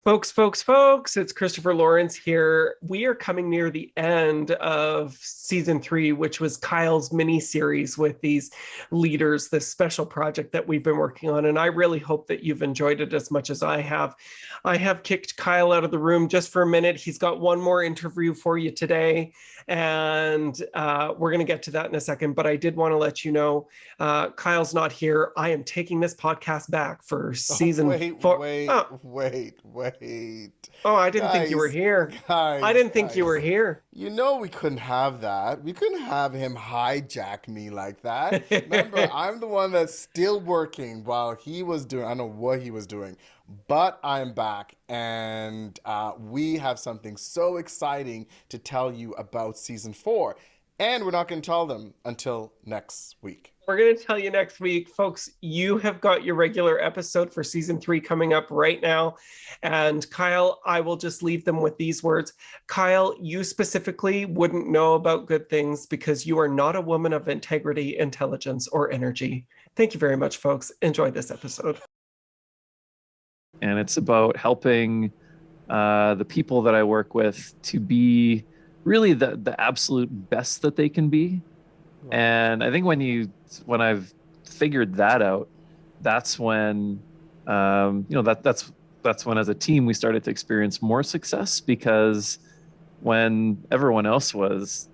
Folks, it's Christopher Lawrence here. We are coming near the end of season 3, which was Kyle's mini series with these leaders, this special project that we've been working on. And I really hope that you've enjoyed it as much as I have. I have kicked Kyle out of the room just for a minute. He's got one more interview for you today, and we're going to get to that in a second. But I did want to let you know Kyle's not here. I am taking this podcast back for season 4. Wait. Oh, I didn't think you were here. I didn't think you were here. You know we couldn't have that. We couldn't have him hijack me like that. Remember, I'm the one that's still working while he was doing, I don't know what he was doing, but I'm back and we have something so exciting to tell you about season 4. And we're not going to tell them until next week. We're going to tell you next week. Folks, you have got your regular episode for season 3 coming up right now. And Kyle, I will just leave them with these words. Kyle, you specifically wouldn't know about good things because you are not a woman of integrity, intelligence, or energy. Thank you very much, folks. Enjoy this episode. And it's about helping the people that I work with to be really the absolute best that they can be. Wow. And I think when I've figured that out, that's when that's when as a team we started to experience more success, because when everyone else was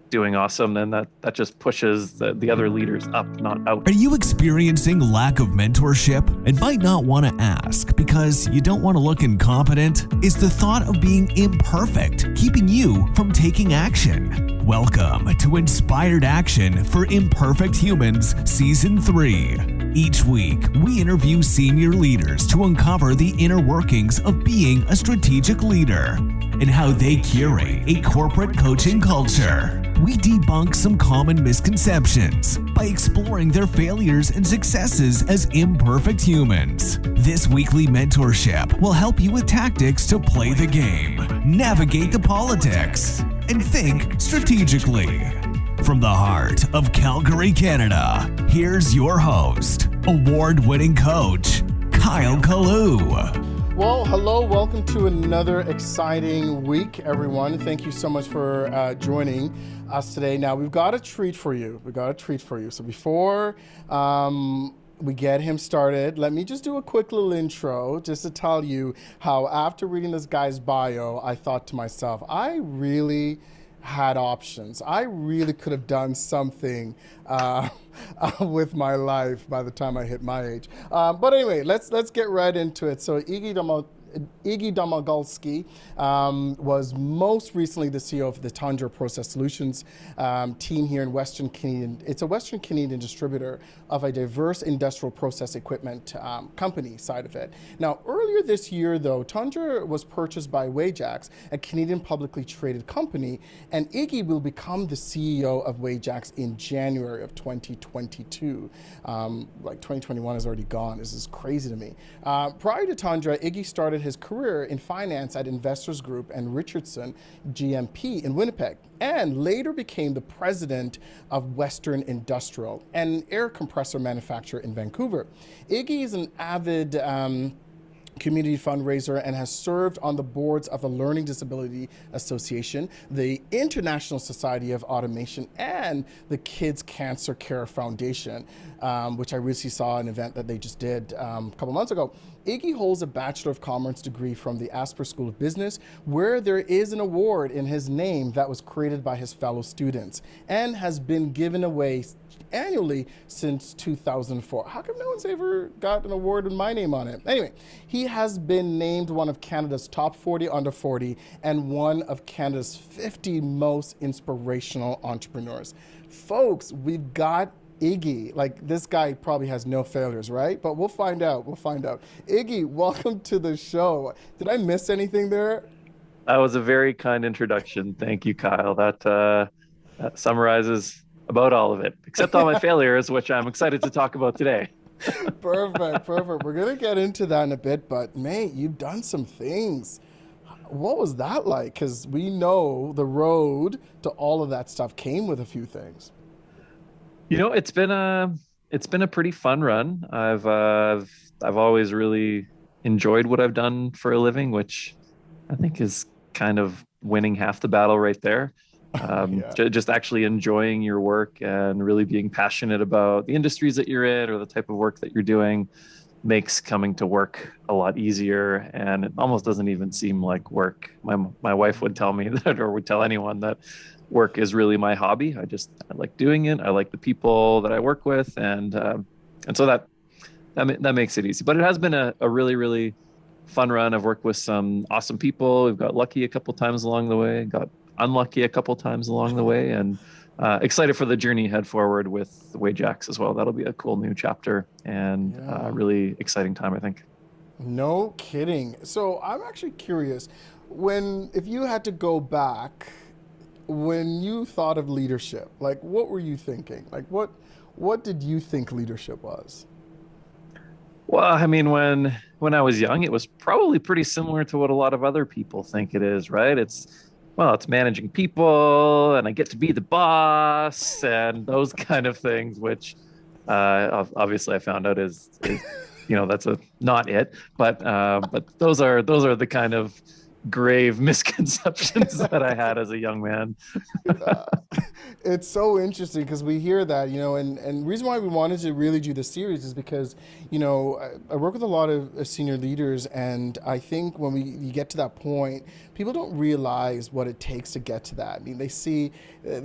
doing awesome, then that just pushes the other leaders up, not out. Are you experiencing lack of mentorship and might not want to ask because you don't want to look incompetent? Is the thought of being imperfect keeping you from taking action? Welcome to Inspired Action for Imperfect Humans Season 3. Each week, we interview senior leaders to uncover the inner workings of being a strategic leader and how they curate a corporate coaching culture. We debunk some common misconceptions by exploring their failures and successes as imperfect humans. This weekly mentorship will help you with tactics to play the game, navigate the politics, and think strategically. From the heart of Calgary, Canada, here's your host, award-winning coach, Kalloo. Well, hello, welcome to another exciting week, everyone. Thank you so much for joining us today. Now, we've got a treat for you. So before we get him started, let me just do a quick little intro just to tell you how after reading this guy's bio, I thought to myself, I really had options. I really could have done something with my life by the time I hit my age. But anyway, let's get right into it. So Iggy Domagalski was most recently the CEO of the Tundra Process Solutions team here in Western Canadian. It's a Western Canadian distributor of a diverse industrial process equipment company side of it. Now, earlier this year, though, Tundra was purchased by Wajax, a Canadian publicly traded company, and Iggy will become the CEO of Wajax in January of 2022. Like 2021 is already gone. This is crazy to me. Prior to Tundra, Iggy started his career in finance at Investors Group and Richardson GMP in Winnipeg, and later became the president of Western Industrial, an air compressor manufacturer in Vancouver. Iggy is an avid community fundraiser and has served on the boards of the Learning Disability Association, the International Society of Automation, and the Kids Cancer Care Foundation, which I recently saw an event that they just did a couple months ago. Iggy holds a Bachelor of Commerce degree from the Asper School of Business, where there is an award in his name that was created by his fellow students and has been given away annually since 2004. How come no one's ever got an award with my name on it? Anyway, he has been named one of Canada's top 40 under 40 and one of Canada's 50 most inspirational entrepreneurs. Folks, we've got Iggy. Like, this guy probably has no failures, right? But we'll find out. Iggy, welcome to the show. Did I miss anything there? That was a very kind introduction. Thank you, Kyle. That summarizes about all of it, except all my failures, which I'm excited to talk about today. Perfect. We're going to get into that in a bit, but mate, you've done some things. What was that like? Because we know the road to all of that stuff came with a few things. You know, it's been a pretty fun run. I've always really enjoyed what I've done for a living, which I think is kind of winning half the battle right there. Yeah. Just actually enjoying your work and really being passionate about the industries that you're in or the type of work that you're doing makes coming to work a lot easier, and it almost doesn't even seem like work. My wife would tell me that, or would tell anyone that work is really my hobby. I like doing it. I like the people that I work with, and so that makes it easy. But it has been a really really fun run. I've worked with some awesome people. We've got lucky a couple times along the way, got unlucky a couple times along the way, and excited for the journey head forward with Wajax as well. That'll be a cool new chapter and really exciting time, I think. No kidding. So I'm actually curious, if you had to go back, when you thought of leadership, like what were you thinking? Like what did you think leadership was? Well, I mean, when I was young, it was probably pretty similar to what a lot of other people think it is, right? It's managing people, and I get to be the boss, and those kind of things, which obviously I found out is that's not it. But those are the kind of grave misconceptions that I had as a young man. Uh, it's so interesting because we hear that, and the reason why we wanted to really do this series is because, I work with a lot of senior leaders, and I think when you get to that point, people don't realize what it takes to get to that. I mean, they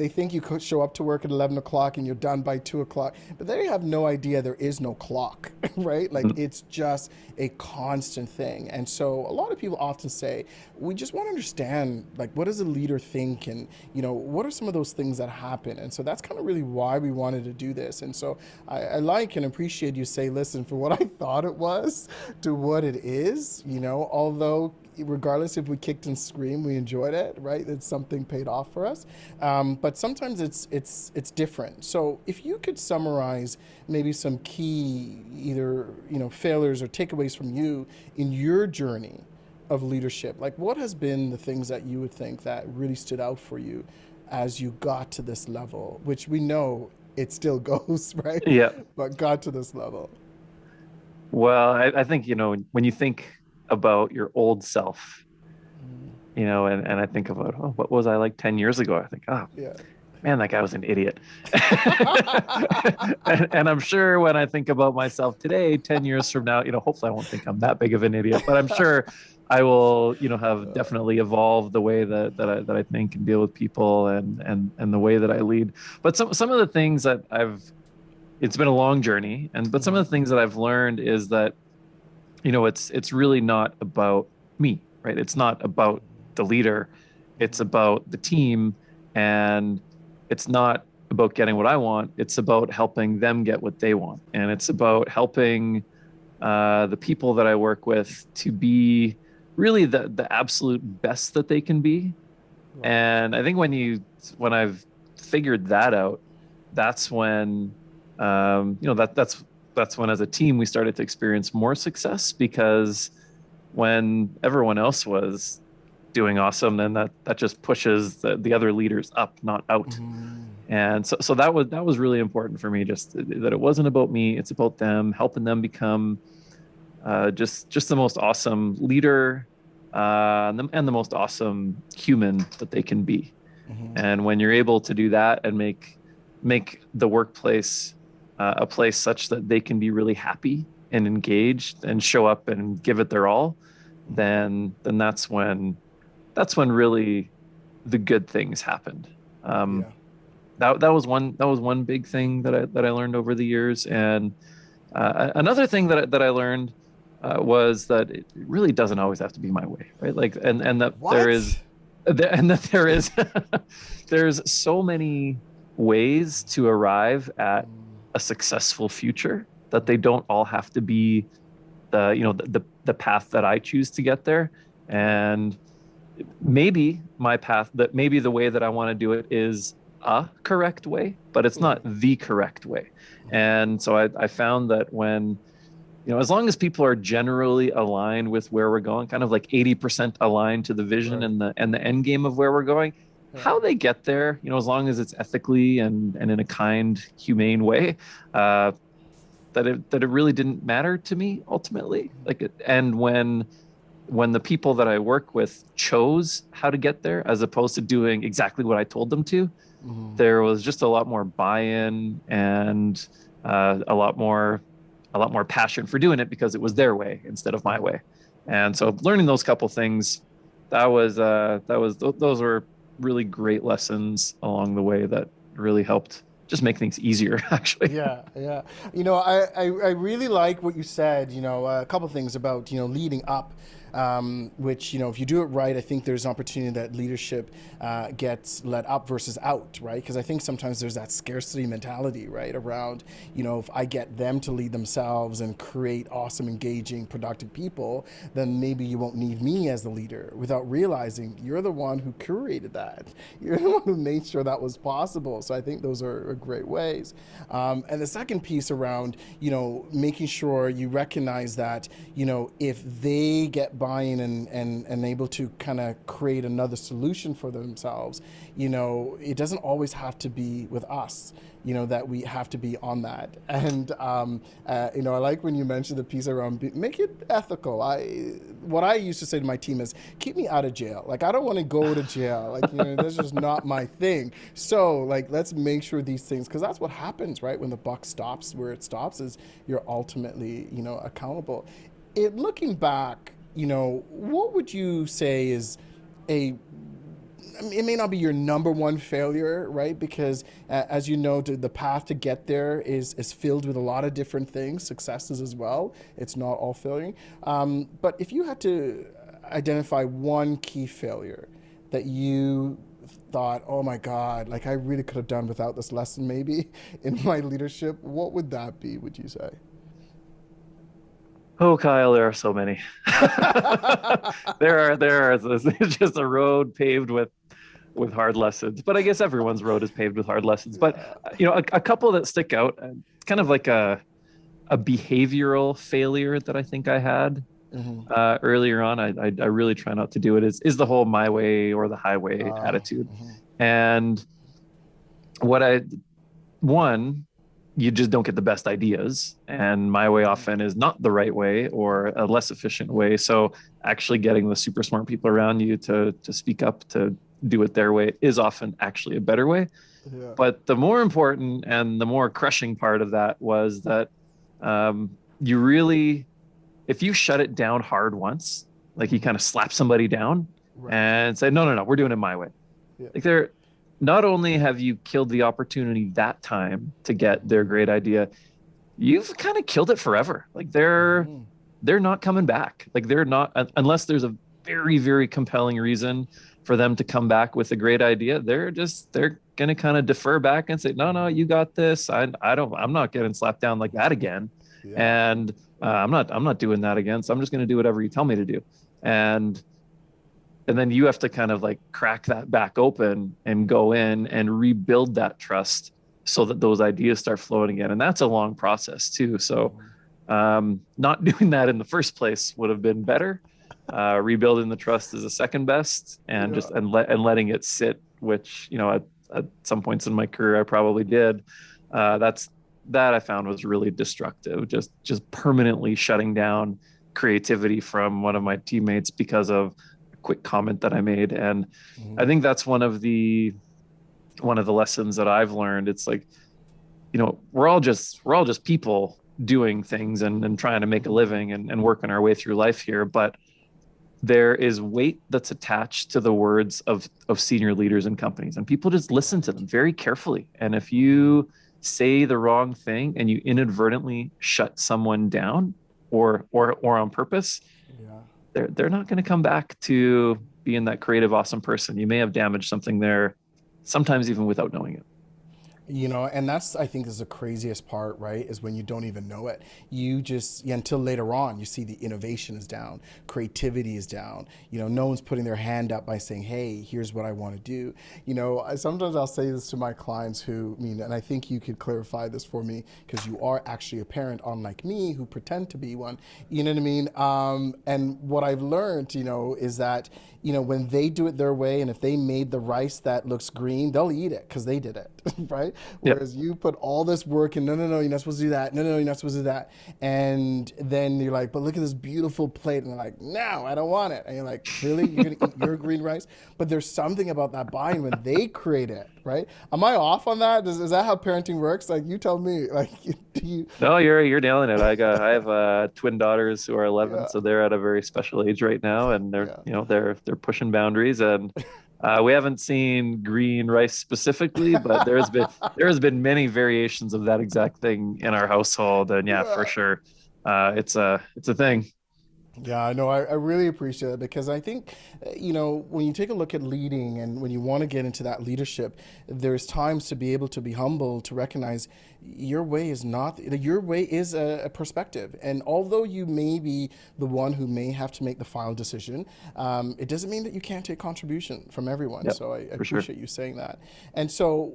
think you could show up to work at 11 o'clock and you're done by 2 o'clock, but they have no idea there is no clock, right? Like it's just a constant thing. And so a lot of people often say, we just want to understand, like, what does a leader think? And, what are some of those things that happen? And so that's kind of really why we wanted to do this. And so I like and appreciate you say, listen, for what I thought it was to what it is, although regardless if we kicked and screamed, we enjoyed it, right? It's something paid off for us. But sometimes it's different. So if you could summarize maybe some key either, failures or takeaways from you in your journey of leadership, like what has been the things that you would think that really stood out for you as you got to this level, which we know it still goes, right? Yeah. But got to this level. Well, I think, when you think about your old self, and I think about, what was I like 10 years ago? I think, Yeah. man, that guy was an idiot. and I'm sure when I think about myself today, 10 years from now, hopefully I won't think I'm that big of an idiot, but I'm sure I will, have definitely evolved the way that I think and deal with people and the way that I lead. But some of the things that it's been a long journey, but some of the things that I've learned is that, it's really not about me, right? It's not about the leader. It's about the team, and it's not about getting what I want. It's about helping them get what they want. And it's about helping the people that I work with to be really the absolute best that they can be. Wow. And I think when I've figured that out, that's when, that's when as a team, we started to experience more success, because when everyone else was doing awesome, then that just pushes the other leaders up, not out. Mm-hmm. And so that was really important for me, just that it wasn't about me, it's about them, helping them become just the most awesome leader and the most awesome human that they can be. Mm-hmm. And when you're able to do that and make the workplace a place such that they can be really happy and engaged and show up and give it their all, then that's when really the good things happened. That was one big thing that I learned over the years. And another thing that I learned was that it really doesn't always have to be my way, right? Like, and that what? There's so many ways to arrive at a successful future, that they don't all have to be the path that I choose to get there. And maybe my path, that maybe the way that I want to do it is a correct way, but it's not the correct way. And so I found that when, as long as people are generally aligned with where we're going, kind of like 80% aligned to the vision, right, and the end game of where we're going, how they get there, as long as it's ethically and in a kind, humane way, that it really didn't matter to me ultimately. And when the people that I work with chose how to get there as opposed to doing exactly what I told them to, there was just a lot more buy-in and a lot more passion for doing it because it was their way instead of my way. And so learning those couple things, those were really great lessons along the way that really helped just make things easier, actually. Yeah, yeah. I really like what you said, a couple things about, leading up, which, if you do it right, I think there's an opportunity that leadership gets led up versus out, right? Because I think sometimes there's that scarcity mentality, right? Around, if I get them to lead themselves and create awesome, engaging, productive people, then maybe you won't need me as the leader, without realizing you're the one who curated that. You're the one who made sure that was possible. So I think those are great ways. And the second piece around, making sure you recognize that, if they get buy-in and able to kind of create another solution for themselves, it doesn't always have to be with us, that we have to be on that. And, I like when you mentioned the piece around make it ethical. What I used to say to my team is, keep me out of jail. Like, I don't want to go to jail. Like, that's just not my thing. So, like, let's make sure these things, because that's what happens, right? When the buck stops where it stops is you're ultimately, accountable. Looking back, what would you say is it may not be your number one failure, right? Because as you know, the path to get there is filled with a lot of different things, successes as well. It's not all failure. But if you had to identify one key failure that you thought, oh my God, like I really could have done without this lesson maybe in my leadership, what would that be, would you say? Oh, Kyle, there are so many. There are. It's just a road paved with hard lessons. But I guess everyone's road is paved with hard lessons. But a couple that stick out, kind of like a behavioral failure that I think I had earlier on. I really try not to do it. Is the whole my way or the highway attitude. And you just don't get the best ideas, and my way often is not the right way or a less efficient way. So actually getting the super smart people around you to speak up, to do it their way, is often actually a better way. Yeah. But the more important and the more crushing part of that was that you really, if you shut it down hard once, like you kind of slap somebody down and say, no, we're doing it my way. Yeah. Like not only have you killed the opportunity that time to get their great idea, you've kind of killed it forever. Like they're not coming back. Like they're not, unless there's a very, very compelling reason for them to come back with a great idea. They're going to kind of defer back and say, no, you got this. I'm not getting slapped down like that again. Yeah. And I'm not doing that again. So I'm just going to do whatever you tell me to do. And then you have to kind of like crack that back open and go in and rebuild that trust so that those ideas start flowing again. And that's a long process too. So not doing that in the first place would have been better. Rebuilding the trust is the second best, and letting it sit, which, at some points in my career, I probably did. That I found was really destructive. Just permanently shutting down creativity from one of my teammates because of quick comment that I made. And I think that's one of the lessons that I've learned. It's like, we're all just people doing things and trying to make a living and working our way through life here. But there is weight that's attached to the words of senior leaders in companies, and people just listen to them very carefully. And if you say the wrong thing and you inadvertently shut someone down or on purpose, they're not going to come back to being that creative, awesome person. You may have damaged something there, sometimes even without knowing it. And that's, I think, is the craziest part, right? Is when you don't even know it. You just, until later on, you see the innovation is down, creativity is down. No one's putting their hand up by saying, hey, here's what I want to do. Sometimes I'll say this to my clients who, and I think you could clarify this for me, because you are actually a parent, unlike me, who pretend to be one. You know what I mean? And what I've learned, is that, when they do it their way, and if they made the rice that looks green, they'll eat it because they did it, right? right? Whereas you put all this work in, no, you're not supposed to do that. No, you're not supposed to do that. And then you're like, but look at this beautiful plate. And they're like, no, I don't want it. And you're like, really? You're going to eat your green rice? But there's something about that buy-in when they create it, right? Am I off on that? Is that how parenting works? Like, you tell me. Like, do you? No, you're nailing it. I have twin daughters who are 11, so they're at a very special age right now, and they're pushing boundaries. And we haven't seen green rice specifically, but there has been many variations of that exact thing in our household. And for sure, it's a thing. Yeah, I know. I really appreciate it because I think, when you take a look at leading and when you want to get into that leadership, there's times to be able to be humble, to recognize your way is a perspective. And although you may be the one who may have to make the final decision, it doesn't mean that you can't take contribution from everyone. Yep, so I appreciate you saying that. And so,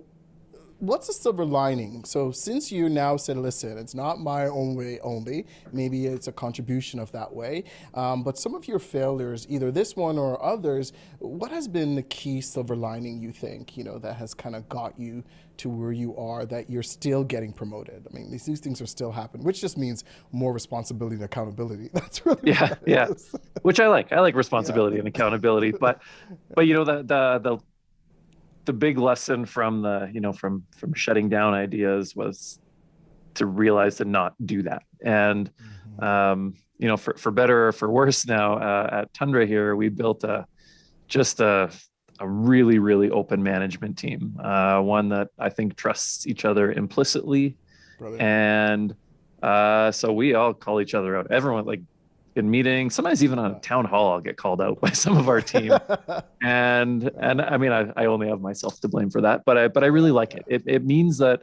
what's the silver lining? So since you now said, listen, it's not my own way only, maybe it's a contribution of that way, but some of your failures, either this one or others, what has been the key silver lining you think, that has kind of got you to where you are, that you're still getting promoted? I mean, these things are still happening, which just means more responsibility and accountability. That's really what it is. Which I like. I like responsibility and accountability, but the big lesson from from shutting down ideas was to realize to not do that. And for better or for worse now, at Tundra here, we built a really, really open management team, one that I think trusts each other implicitly. Brilliant. And so we all call each other out. Everyone, like, in meetings, sometimes even on a town hall, I'll get called out by some of our team. and I mean, I only have myself to blame for that, but I really like it. It means that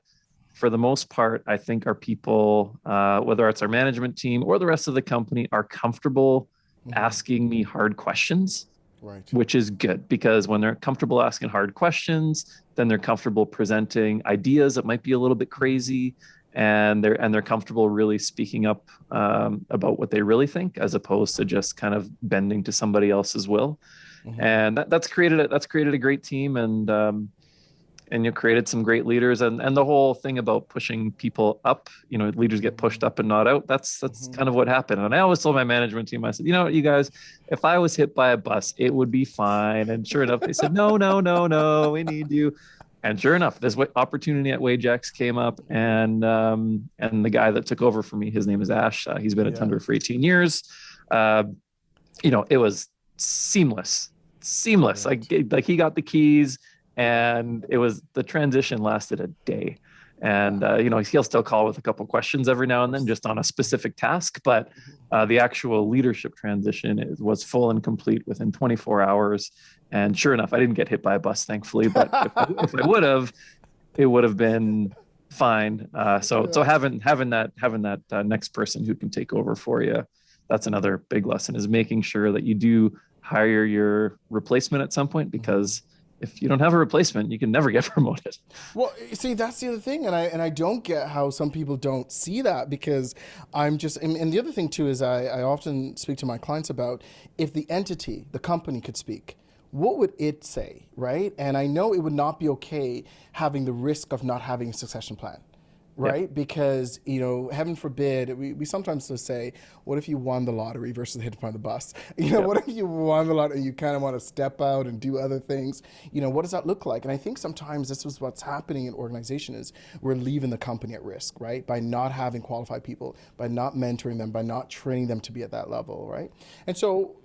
for the most part, I think our people, whether it's our management team or the rest of the company, are comfortable asking me hard questions, right? Which is good, because when they're comfortable asking hard questions, then they're comfortable presenting ideas that might be a little bit crazy. And they're comfortable really speaking up about what they really think, as opposed to just kind of bending to somebody else's will. And that's created a great team, and you created some great leaders, and the whole thing about pushing people up, leaders get pushed up and not out. That's kind of what happened. And I always told my management team, I said, you guys, if I was hit by a bus, it would be fine. And sure enough, they said, no, we need you. And sure enough, this opportunity at Wajax came up, and the guy that took over for me, his name is Ash. He's been at Tundra for 18 years. It was seamless. Right. Like he got the keys, and the transition lasted a day. And he'll still call with a couple questions every now and then, just on a specific task. But the actual leadership transition was full and complete within 24 hours. And sure enough, I didn't get hit by a bus, thankfully. But if I would have, it would have been fine. So having that next person who can take over for you, that's another big lesson, is making sure that you do hire your replacement at some point, because if you don't have a replacement, you can never get promoted. Well, see, that's the other thing. And I don't get how some people don't see that, because and the other thing too is I often speak to my clients about, if the entity, the company could speak, what would it say, right? And I know it would not be okay having the risk of not having a succession plan. Right? Yep. Because, heaven forbid, we sometimes just say, what if you won the lottery versus hit by the bus? What if you won the lottery and you kind of want to step out and do other things? What does that look like? And I think sometimes this is what's happening in organization, is we're leaving the company at risk, right? By not having qualified people, by not mentoring them, by not training them to be at that level, right? And so,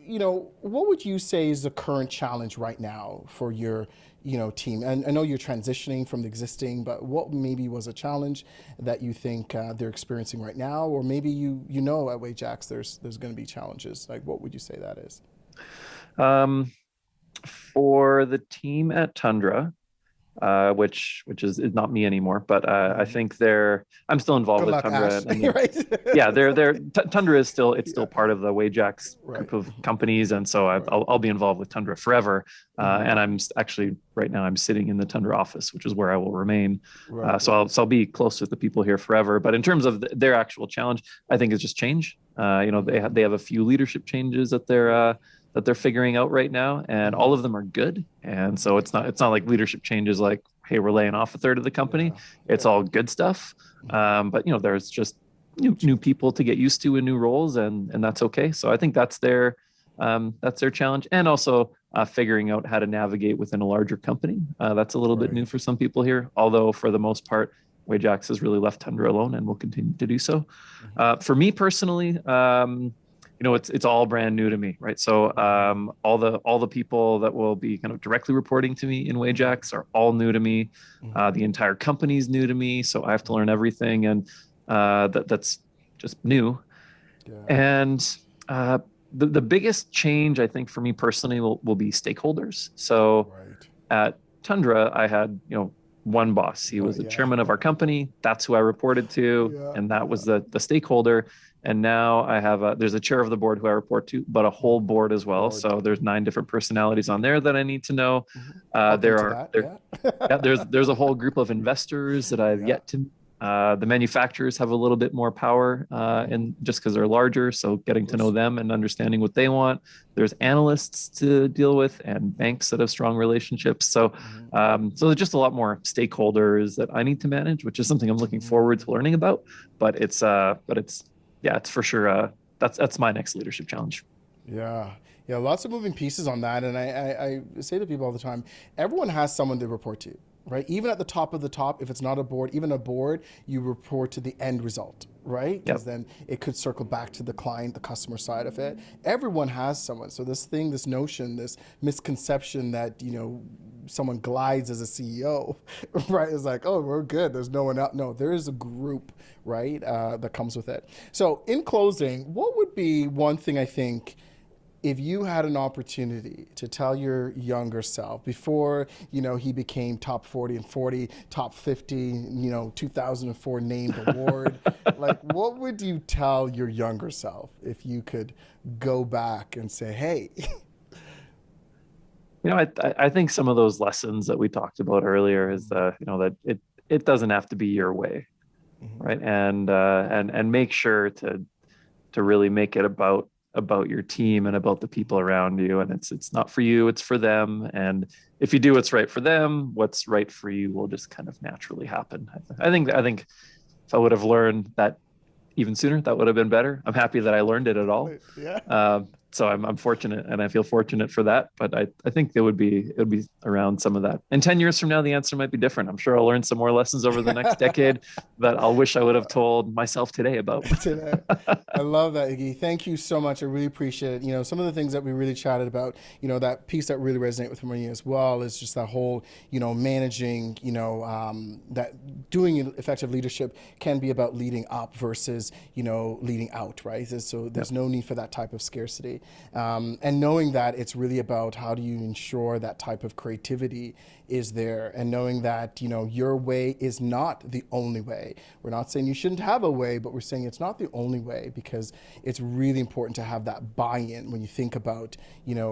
what would you say is the current challenge right now for your team? And I know you're transitioning from the existing, but what maybe was a challenge that you think they're experiencing right now? Or maybe at Wajax there's going to be challenges. Like, what would you say that is? For the team at Tundra, which is not me anymore, but I think I'm still involved with Tundra. Right? Tundra is still part of the Wajax group of companies, and so I'll be involved with Tundra forever. And I'm actually right now I'm sitting in the Tundra office, which is where I will remain. Right. So I'll be close with the people here forever. But in terms of their actual challenge, I think it's just change. They have a few leadership changes that they're figuring out right now, and all of them are good. And so it's not like leadership changes like, hey, we're laying off a third of the company. It's all good stuff. But there's just new people to get used to in new roles, and that's okay. So I think that's their challenge, and also figuring out how to navigate within a larger company. That's a little bit new for some people here, although for the most part, Wajax has really left Tundra alone and will continue to do so. For me personally, it's all brand new to me, right? So all the people that will be kind of directly reporting to me in Wajax are all new to me. The entire company is new to me, so I have to learn everything, and that's just new. And the biggest change, I think, for me personally will be stakeholders. So at Tundra, I had one boss. He was the chairman of our company. That's who I reported to, and that was the stakeholder. And now I have there's a chair of the board who I report to, but a whole board as well. So there's 9 different personalities on there that I need to know. There's a whole group of investors that I've yet to. The manufacturers have a little bit more power, and just because they're larger, so getting to know them and understanding what they want. There's analysts to deal with and banks that have strong relationships. So there's just a lot more stakeholders that I need to manage, which is something I'm looking forward to learning about. But it's for sure that's my next leadership challenge. Yeah, lots of moving pieces on that, and I say to people all the time, everyone has someone they report to. Right? Even at the top of the top, if it's not a board, even a board, you report to the end result, right? Because then it could circle back to the client, the customer side of it. Everyone has someone. So this notion, this misconception that, someone glides as a CEO, right? It's like, oh, we're good. There's no one else. No, there is a group, right, that comes with it. So in closing, what would be one thing I think, if you had an opportunity to tell your younger self before, he became top 40 and 40, top 50, 2004 named award, like what would you tell your younger self if you could go back and say, hey? I think some of those lessons that we talked about earlier is that it doesn't have to be your way, right? And make sure to really make it about your team and about the people around you, and it's not for you, it's for them. And if you do what's right for them, what's right for you will just kind of naturally happen. I think if I would have learned that even sooner, that would have been better. I'm happy that I learned it at all. So I'm fortunate, and I feel fortunate for that. But I think it would be around some of that. And 10 years from now, the answer might be different. I'm sure I'll learn some more lessons over the next decade that I'll wish I would have told myself today about. I love that, Iggy. Thank you so much. I really appreciate it. Some of the things that we really chatted about, that piece that really resonated with me as well is just that whole, managing, that doing effective leadership can be about leading up versus, leading out, right? So there's no need for that type of scarcity. And knowing that it's really about how do you ensure that type of creativity is there, and knowing that, your way is not the only way. We're not saying you shouldn't have a way, but we're saying it's not the only way, because it's really important to have that buy-in when you think about,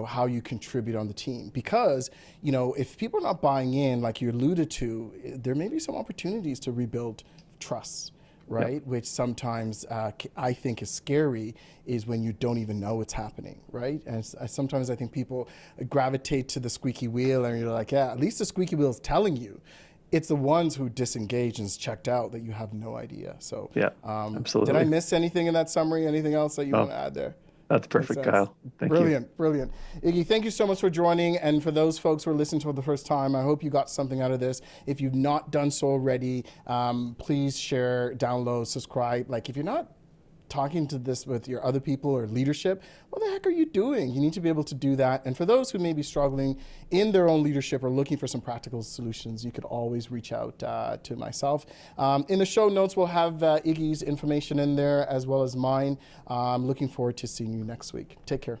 how you contribute on the team. Because, if people are not buying in, like you alluded to, there may be some opportunities to rebuild trust. Right, which sometimes I think is scary, is when you don't even know it's happening, right? And sometimes I think people gravitate to the squeaky wheel, and you're like, yeah, at least the squeaky wheel is telling you. It's the ones who disengage and is checked out that you have no idea. So absolutely. Did I miss anything in that summary? Anything else that you want to add there? That's perfect, Kyle. Thank you. Brilliant. Iggy, thank you so much for joining. And for those folks who are listening to it for the first time, I hope you got something out of this. If you've not done so already, please share, download, subscribe. Like, if you're not talking to this with your other people or leadership, what the heck are you doing? You need to be able to do that. And for those who may be struggling in their own leadership or looking for some practical solutions, you could always reach out to myself. In the show notes, we'll have Iggy's information in there as well as mine. I'm looking forward to seeing you next week. Take care.